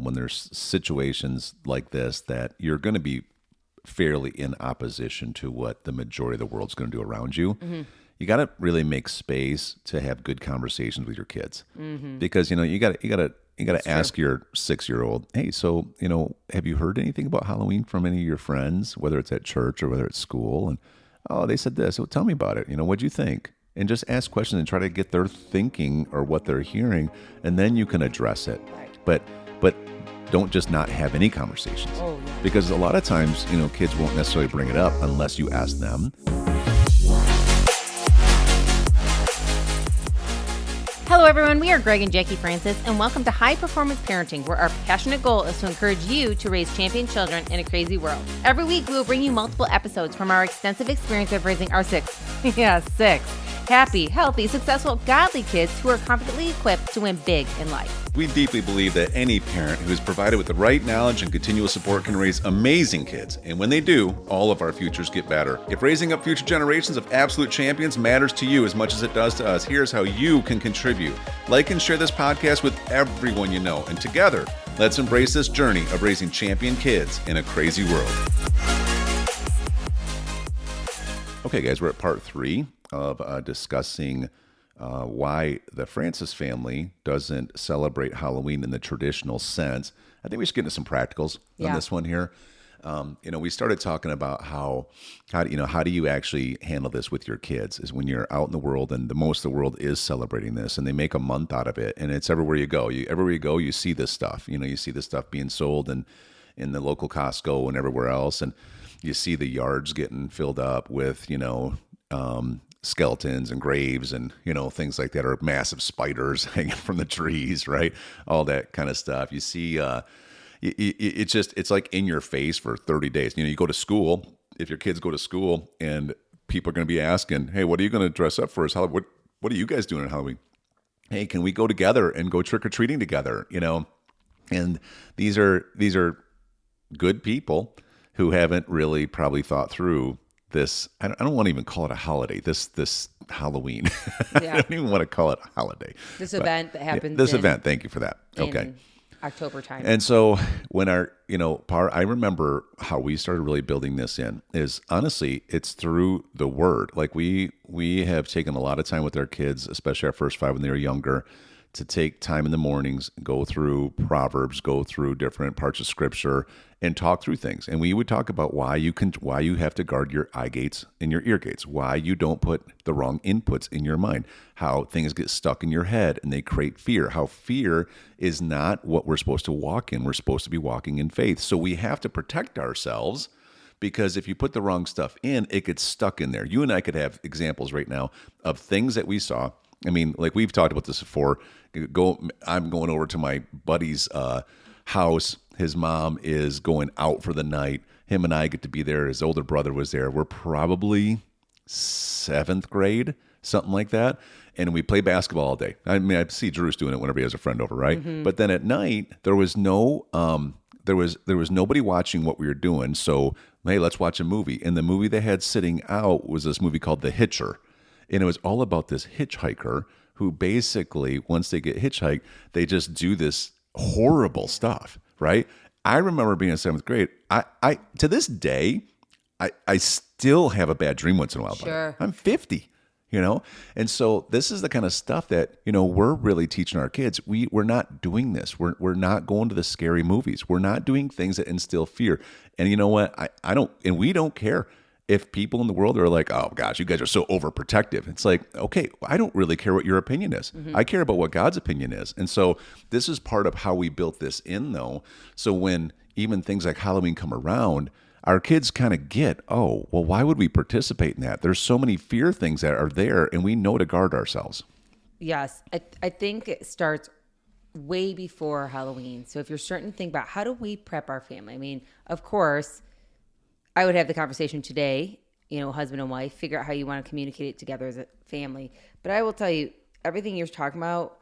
when there's situations like this that you're going to be fairly in opposition to what the majority of the world's going to do around you. You got to really make space to have good conversations with your kids, because you got to ask your 6-year-old, hey, so have you heard anything about Halloween from any of your friends, whether it's at church or whether it's school? And oh, they said this. So tell me about it. What'd you think? And just ask questions and try to get their thinking or what they're hearing, and then you can address it. But don't just not have any conversations, because a lot of times kids won't necessarily bring it up unless you ask them. Hello, everyone. We are Greg and Jacquie Francis, and welcome to High Performance Parenting, where our passionate goal is to encourage you to raise champion children in a crazy world. Every week, we will bring you multiple episodes from our extensive experience of raising our six happy, healthy, successful, godly kids who are confidently equipped to win big in life. We deeply believe that any parent who is provided with the right knowledge and continual support can raise amazing kids. And when they do, all of our futures get better. If raising up future generations of absolute champions matters to you as much as it does to us, here's how you can contribute. Like and share this podcast with everyone you know. And together, let's embrace this journey of raising champion kids in a crazy world. Okay, guys, we're at part 3 of discussing why the Francis family doesn't celebrate Halloween in the traditional sense. I think we should get into some practicals on this one here. We started talking about how do you actually handle this with your kids, is when you're out in the world and the most of the world is celebrating this and they make a month out of it, and it's everywhere you go. Everywhere you go, you see this stuff. You see this stuff being sold in the local Costco and everywhere else, and you see the yards getting filled up with skeletons and graves and things like that, or massive spiders hanging from the trees, right? All that kind of stuff. You see, it's like in your face for 30 days. You go to school. If your kids go to school, and people are going to be asking, "Hey, what are you going to dress up for? What are you guys doing on Halloween? Hey, can we go together and go trick or treating together?" And these are good people who haven't really probably thought through this. I don't want to even call it a holiday. This Halloween. Yeah. I don't even want to call it a holiday. This event that happens. This event. Thank you for that. Okay. October time. And so when I remember how we started really building this in is, honestly, it's through the word. Like we have taken a lot of time with our kids, especially our first 5 when they were younger, to take time in the mornings, go through Proverbs, go through different parts of Scripture, and talk through things. And we would talk about why you have to guard your eye gates and your ear gates, why you don't put the wrong inputs in your mind, how things get stuck in your head and they create fear, how fear is not what we're supposed to walk in. We're supposed to be walking in faith. So we have to protect ourselves, because if you put the wrong stuff in, it gets stuck in there. You and I could have examples right now of things that we saw. I mean, like we've talked about this before. I'm going over to my buddy's house. His mom is going out for the night. Him and I get to be there. His older brother was there. We're probably 7th grade, something like that. And we play basketball all day. I mean, I see Drew's doing it whenever he has a friend over, right? Mm-hmm. But then at night, there was there was nobody watching what we were doing. So, hey, let's watch a movie. And the movie they had sitting out was this movie called The Hitcher. And it was all about this hitchhiker who basically, once they get hitchhiked, they just do this horrible stuff, right? I remember being in 7th grade. I to this day, I still have a bad dream once in a while. Sure. I'm 50, And so this is the kind of stuff that, we're really teaching our kids. We're not doing this. We're not going to the scary movies. We're not doing things that instill fear. And you know what? We don't care if people in the world are like, "Oh gosh, you guys are so overprotective." It's like, okay, I don't really care what your opinion is. Mm-hmm. I care about what God's opinion is. And so this is part of how we built this in, though. So when even things like Halloween come around, our kids kind of get, oh, well, why would we participate in that? There's so many fear things that are there, and we know to guard ourselves. Yes. I think it starts way before Halloween. So if you're starting to think about how do we prep our family? I mean, of course, I would have the conversation today, husband and wife, figure out how you want to communicate it together as a family. But I will tell you, everything you're talking about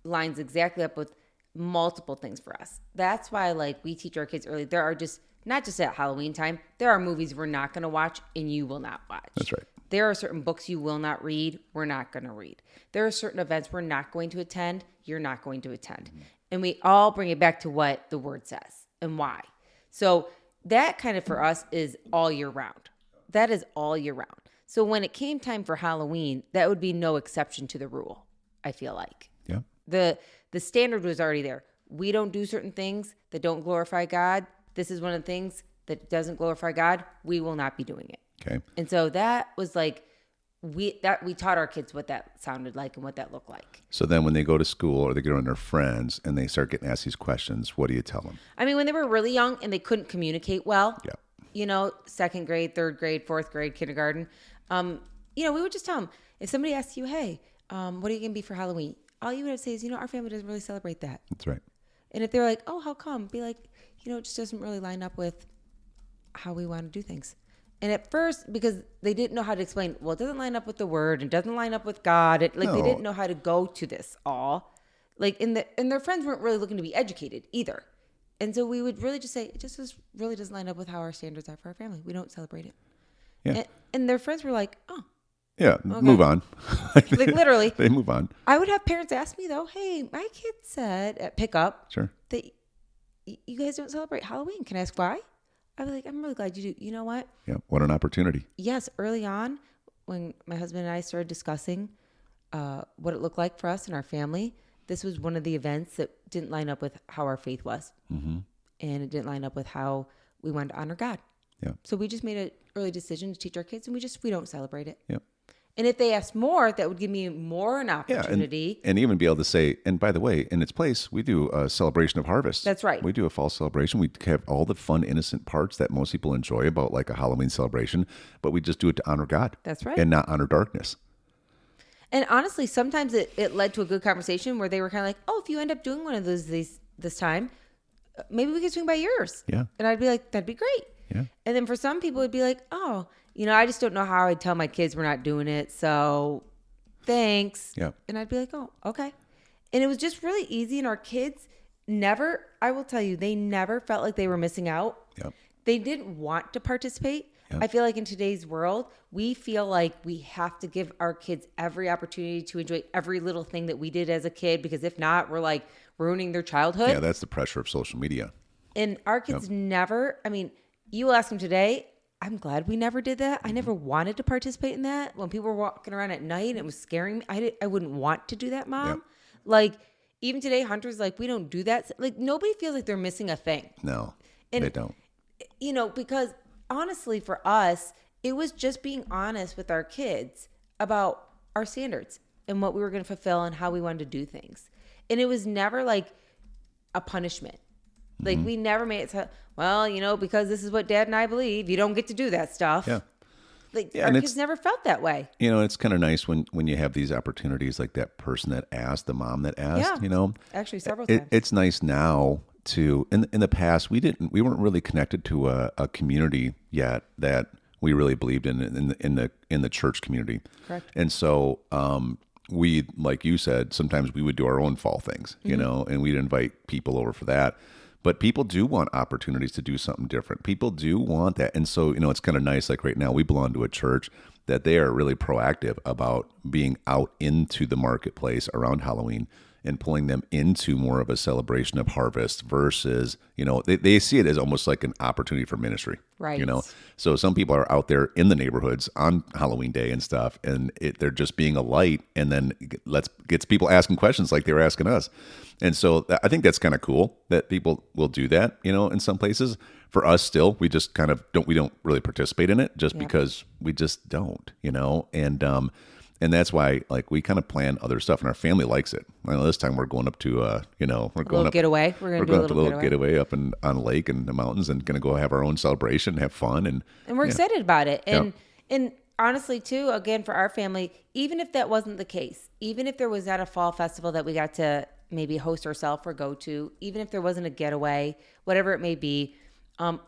lines exactly up with multiple things for us. That's why, we teach our kids early. There are just, not just at Halloween time, there are movies we're not going to watch and you will not watch. That's right. There are certain books you will not read, we're not going to read. There are certain events we're not going to attend, you're not going to attend. Mm-hmm. And we all bring it back to what the word says and why. So that kind of for us is all year round. That is all year round. So when it came time for Halloween, that would be no exception to the rule, I feel like. Yeah. The standard was already there. We don't do certain things that don't glorify God. This is one of the things that doesn't glorify God. We will not be doing it. Okay. And so that was like, we taught our kids what that sounded like and what that looked like. So then when they go to school or they get around their friends and they start getting asked these questions, what do you tell them? I mean, when they were really young and they couldn't communicate well, Yeah. Second grade, third grade, fourth grade, kindergarten, we would just tell them, if somebody asks you, hey, what are you going to be for Halloween? All you would have to say is, our family doesn't really celebrate that. That's right. And if they're like, oh, how come? Be like, it just doesn't really line up with how we want to do things. And at first, because they didn't know how to explain, well, it doesn't line up with the word, it doesn't line up with God. They didn't know how to go to this all. And their friends weren't really looking to be educated either. And so we would really just say, really doesn't line up with how our standards are for our family. We don't celebrate it. Yeah. And their friends were like, oh. Yeah, okay. Move on. Literally. They move on. I would have parents ask me, though, hey, my kid said at pickup that you guys don't celebrate Halloween. Can I ask why? I'd be like, I'm really glad you do. You know what? Yeah, what an opportunity. Yes, early on, when my husband and I started discussing what it looked like for us and our family, this was one of the events that didn't line up with how our faith was. Mm-hmm. And it didn't line up with how we wanted to honor God. Yeah. So we just made an early decision to teach our kids, and we don't celebrate it. Yeah. And if they asked more, that would give me more an opportunity. And even be able to say, and by the way, in its place, we do a celebration of harvest. That's right. We do a fall celebration. We have all the fun, innocent parts that most people enjoy about like a Halloween celebration, but we just do it to honor God. That's right. And not honor darkness. And honestly, sometimes it led to a good conversation where they were kind of like, oh, if you end up doing one of those this time, maybe we could swing by yours. Yeah. And I'd be like, that'd be great. Yeah. And then for some people, it'd be like, oh, I just don't know how I'd tell my kids we're not doing it. So thanks. Yeah. And I'd be like, oh, okay. And it was just really easy. And our kids I will tell you, they never felt like they were missing out. Yeah. They didn't want to participate. Yeah. I feel like in today's world, we feel like we have to give our kids every opportunity to enjoy every little thing that we did as a kid, because if not, we're like ruining their childhood. Yeah, that's the pressure of social media. And our kids never, you will ask them today, I'm glad we never did that. I never wanted to participate in that. When people were walking around at night and it was scaring me, I wouldn't want to do that, Mom. Yep. Like, even today, Hunter's like, we don't do that. Like, nobody feels like they're missing a thing. No, And, they don't. Because honestly, for us, it was just being honest with our kids about our standards and what we were going to fulfill and how we wanted to do things. And it was never like a punishment. Like, we never made it so, well, because this is what Dad and I believe, you don't get to do that stuff. Yeah. Our kids never felt that way. It's kind of nice when you have these opportunities, like that person that asked, the mom that asked, Actually, several times. It's nice now to, in the past, we weren't really connected to a community yet that we really believed in the church community. Correct. And so, we, like you said, sometimes we would do our own fall things, and we'd invite people over for that. But people do want opportunities to do something different. People do want that. And so, it's kind of nice. Like right now, we belong to a church that they are really proactive about being out into the marketplace around Halloween and pulling them into more of a celebration of harvest versus, they see it as almost like an opportunity for ministry. Right. So some people are out there in the neighborhoods on Halloween Day and stuff, and they're just being a light, and then gets people asking questions like they were asking us. And so I think that's kind of cool that people will do that, in some places. For us still, we just kind of we don't really participate in it just because we just don't, and that's why, like, we kind of plan other stuff, and our family likes it. This time we're going up to, we're going up getaway. We're going to do a little getaway up on a lake in the mountains, and going to go have our own celebration, have fun, and we're excited about it. And honestly, too, again, for our family, even if that wasn't the case, even if there was not a fall festival that we got to maybe host ourselves or go to, even if there wasn't a getaway, whatever it may be,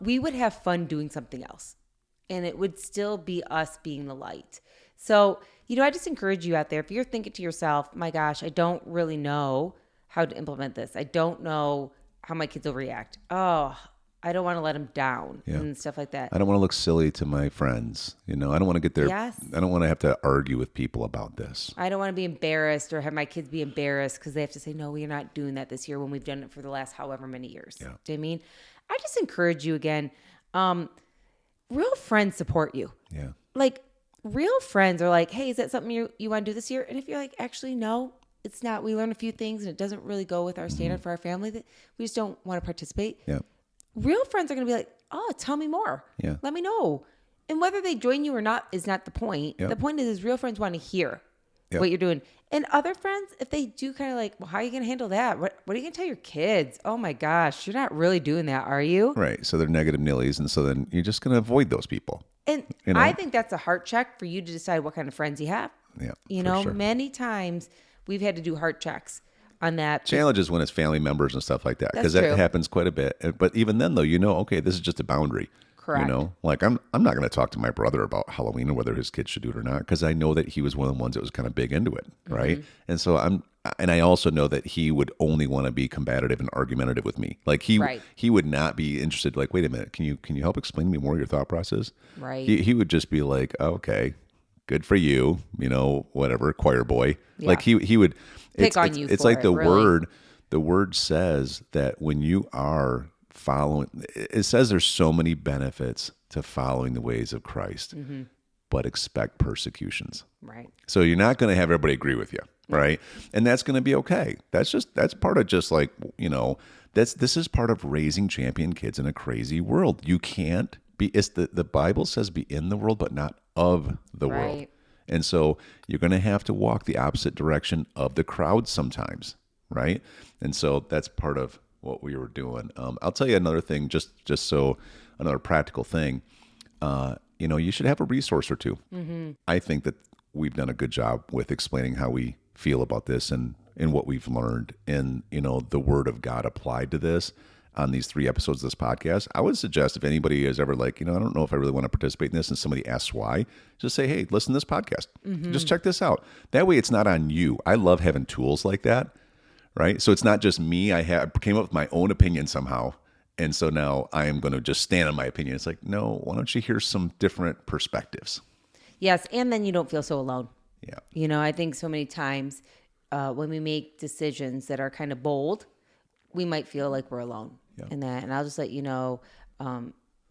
we would have fun doing something else, and it would still be us being the light. So, I just encourage you out there, if you're thinking to yourself, my gosh, I don't really know how to implement this. I don't know how my kids will react. Oh, I don't want to let them down Yeah. and stuff like that. I don't want to look silly to my friends. You know, I don't want to get there. Yes. I don't want to have to argue with people about this. I don't want to be embarrassed or have my kids be embarrassed because they have to say, no, we're not doing that this year when we've done it for the last however many years. Yeah. Do you know what I mean? I just encourage you again. Real friends support you. Yeah. Like real friends are like, hey, is that something you want to do this year? And if you're like, actually, no, it's not. We learn a few things and it doesn't really go with our standard for our family that we just don't want to participate. Yeah. Real friends are going to be like, oh, tell me more. Yeah. Let me know. And whether they join you or not is not the point. Yep. The point is real friends want to hear Yep. what you're doing. And other friends, if they do kind of like, well, how are you going to handle that? What are you going to tell your kids? Oh my gosh, you're not really doing that, are you? Right. So they're negative nillies. And so then you're just going to avoid those people. And You know? I think that's a heart check for you to decide what kind of friends you have. Yeah. You for know, sure. many times we've had to do heart checks on that. Challenges when it's family members and stuff like that, because That's that true. happens quite a bit. But even then, though, you know, okay, this is just a boundary. Correct. You know, like I'm not going to talk to my brother about Halloween or whether his kids should do it or not, because I know that he was one of the ones that was kind of big into it, right? And so I also know that he would only want to be combative and argumentative with me. Like Right. he would not be interested. Like, wait a minute, can you help explain to me more of your thought process? Right. He would just be like, okay, good for you, you know, whatever, choir boy. Yeah. Like he would Pick on you It's for like it, the really. word says that when you are following, it says there's so many benefits to following the ways of Christ, but expect persecutions. Right. So you're not going to have everybody agree with you, right? And that's going to be okay. That's part of just like, you know, this is part of raising champion kids in a crazy world. You can't be, it's the Bible says be in the world, but not of the world. Right. And so you're going to have to walk the opposite direction of the crowd sometimes, right? And so that's part of what we were doing. I'll tell you another thing, just so another practical thing. You know, you should have a resource or two. I think that we've done a good job with explaining how we feel about this and what we've learned and, you know, the word of God applied to this on these 3 episodes of this podcast. I would suggest if anybody is ever like, you know, I don't know if I really want to participate in this and somebody asks why, just say, hey, listen to this podcast. Just check this out. That way it's not on you. I love having tools like that, right? So it's not just me. I came up with my own opinion somehow. And so now I am going to just stand on my opinion. It's like, no, why don't you hear some different perspectives? Yes. And then you don't feel so alone. Yeah. You know, I think so many times when we make decisions that are kind of bold, we might feel like we're alone in that. And I'll just let you know,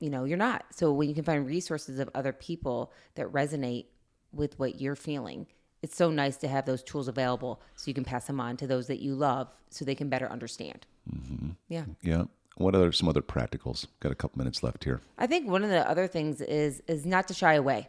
you're not. So when you can find resources of other people that resonate with what you're feeling, it's so nice to have those tools available so you can pass them on to those that you love so they can better understand. Yeah. Yeah. What are some other practicals? Got a couple minutes left here. I think one of the other things is not to shy away.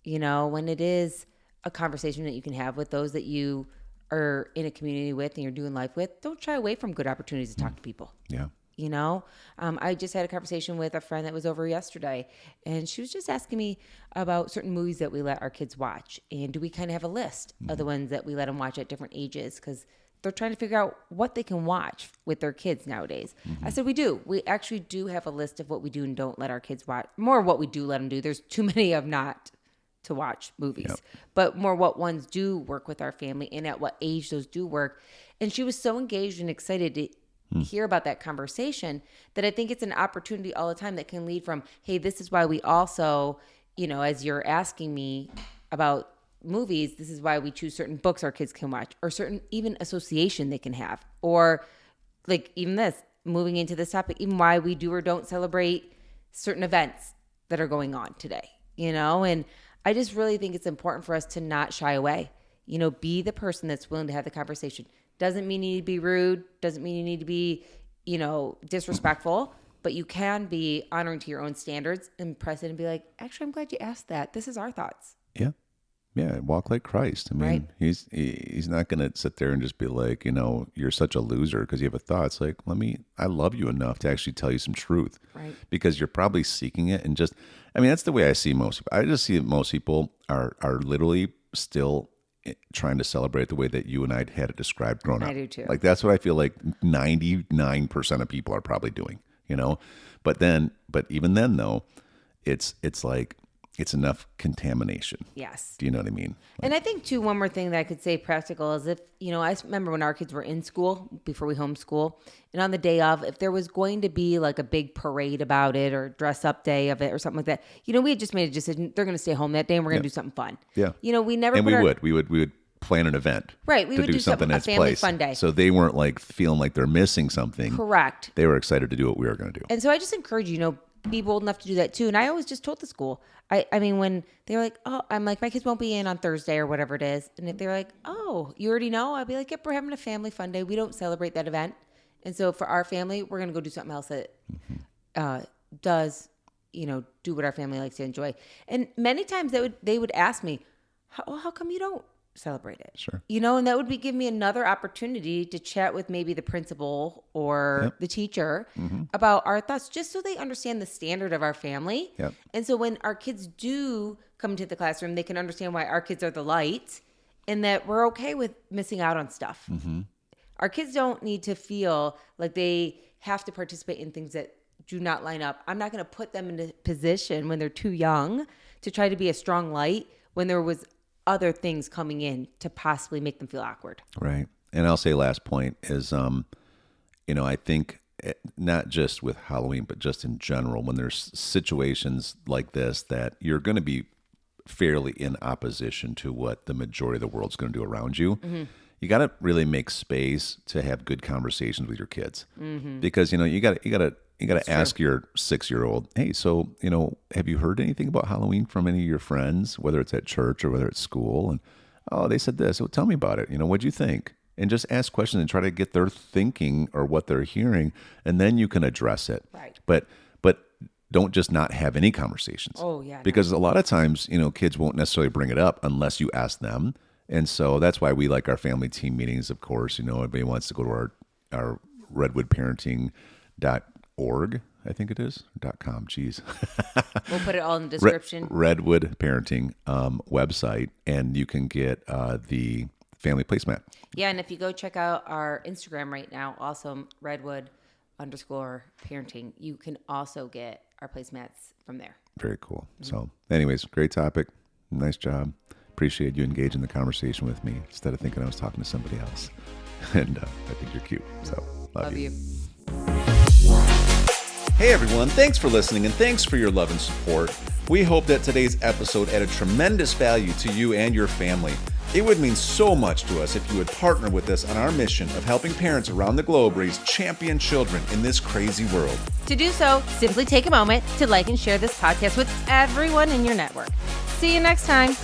You know, when it is a conversation that you can have with those that you are in a community with and you're doing life with, don't shy away from good opportunities to talk to people. Yeah. You know, I just had a conversation with a friend that was over yesterday, and she was just asking me about certain movies that we let our kids watch. And do we kind of have a list of the ones that we let them watch at different ages? Because they're trying to figure out what they can watch with their kids nowadays. I said, we do. We actually do have a list of what we do and don't let our kids watch. More of what we do let them do. There's too many of not to watch movies, but more what ones do work with our family and at what age those do work. And she was so engaged and excited to hear about that conversation that I think it's an opportunity all the time that can lead from, hey, this is why we also, you know, as you're asking me about movies, this is why we choose certain books our kids can watch or certain even association they can have. Or like even this, moving into this topic, even why we do or don't celebrate certain events that are going on today, you know? And I just really think it's important for us to not shy away. You know, be the person that's willing to have the conversation. Doesn't mean you need to be rude. Doesn't mean you need to be, you know, disrespectful. But you can be honoring to your own standards and press it and be like, actually, I'm glad you asked that. This is our thoughts. Yeah. Yeah. Walk like Christ. I mean, Right. he's not going to sit there and just be like, you know, you're such a loser because you have a thought. It's like, I love you enough to actually tell you some truth. Right. Because you're probably seeking it and just, I mean, that's the way I see most people. I just see that most people are literally still trying to celebrate the way that you and I had it described growing up. I do too. Like that's what I feel like 99% of people are probably doing, you know? But even then though, it's like it's enough contamination. Yes. Do you know what I mean? And I think, too, one more thing that I could say practical is if, I remember when our kids were in school before we homeschool, and on the day of, if there was going to be like a big parade about it or dress up day of it or something like that, we had just made a decision. They're going to stay home that day and we're going to do something fun. Yeah. We never and we would plan an event. Right. We to would do something a in its family place. fun day. So they weren't like feeling like they're missing something. Correct. They were excited to do what we were going to do. And so I just encourage you, be bold enough to do that too. And I always just told the school, I mean, when they were like, oh, I'm like, my kids won't be in on Thursday or whatever it is. And if they're like, oh, you already know, I'd be like, yep, we're having a family fun day. We don't celebrate that event. And so for our family, we're going to go do something else that does, do what our family likes to enjoy. And many times they would ask me, how come you don't celebrate it? Sure. And that would give me another opportunity to chat with maybe the principal or the teacher about our thoughts, just so they understand the standard of our family. Yep. And so when our kids do come into the classroom, they can understand why our kids are the light and that we're okay with missing out on stuff. Our kids don't need to feel like they have to participate in things that do not line up. I'm not going to put them in a position when they're too young to try to be a strong light when there was other things coming in to possibly make them feel awkward. Right. And I'll say last point is, I think not just with Halloween, but just in general, when there's situations like this that you're going to be fairly in opposition to what the majority of the world's going to do around you, you got to really make space to have good conversations with your kids, because you got to ask your 6-year-old, hey, so have you heard anything about Halloween from any of your friends, whether it's at church or whether it's school? And oh, they said this. So tell me about it. What'd you think? And just ask questions and try to get their thinking or what they're hearing, and then you can address it. Right. But don't just not have any conversations. Oh yeah. Because a lot of times, kids won't necessarily bring it up unless you ask them. And so that's why we like our family team meetings, of course. Everybody wants to go to our redwoodparenting.org, I think it is, .com, geez. We'll put it all in the description. Redwood Parenting website, and you can get the family placemat. Yeah, and if you go check out our Instagram right now, also Redwood_parenting, you can also get our placemats from there. Very cool. So anyways, great topic. Nice job. Appreciate you engaging the conversation with me instead of thinking I was talking to somebody else. And I think you're cute. So love you. Hey everyone, thanks for listening and thanks for your love and support. We hope that today's episode added tremendous value to you and your family. It would mean so much to us if you would partner with us on our mission of helping parents around the globe raise champion children in this crazy world. To do so, simply take a moment to like and share this podcast with everyone in your network. See you next time.